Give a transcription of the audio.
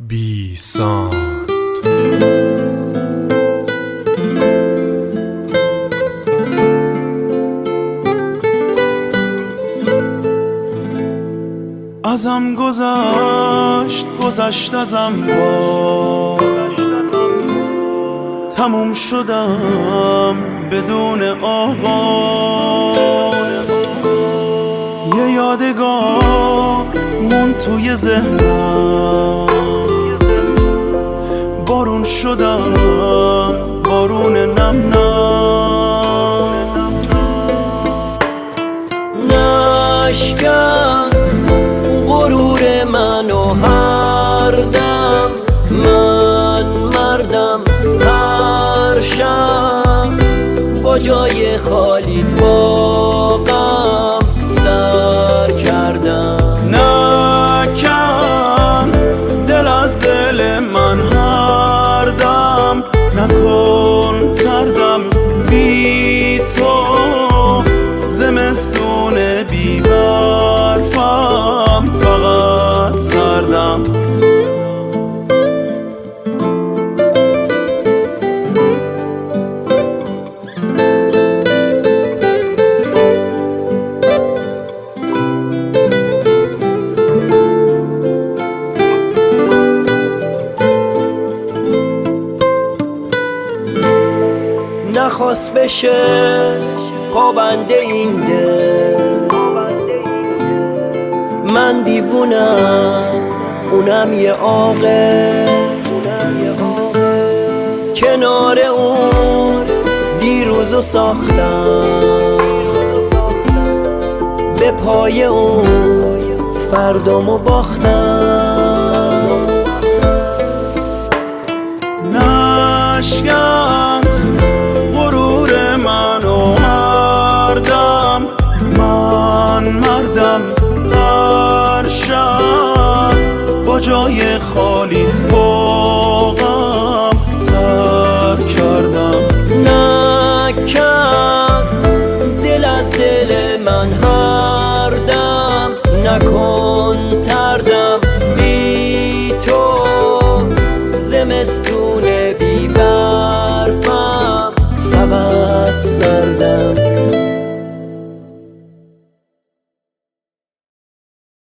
بی ساند. ازم گذشت ازم با تموم شدم بدون آغاز. یه یادگار مون توی ذهنم، بارون شدم بارون نم نم. نشکن غرور منو هر دم، من مردم هر شب با جای خالیت با غم سر کردم. نکن دل از دل من هر دم، نکن تردم بی تو. زمستون بی برفم فقط سردم. نخواست بشه پابنده این دل، من دیوونم اونم یه عاقل. کنار اون دیروزو ساختم، به پای اون فردامو باختم. نشکن غرور منو هر دم، من مردم هر شب با جای خالیت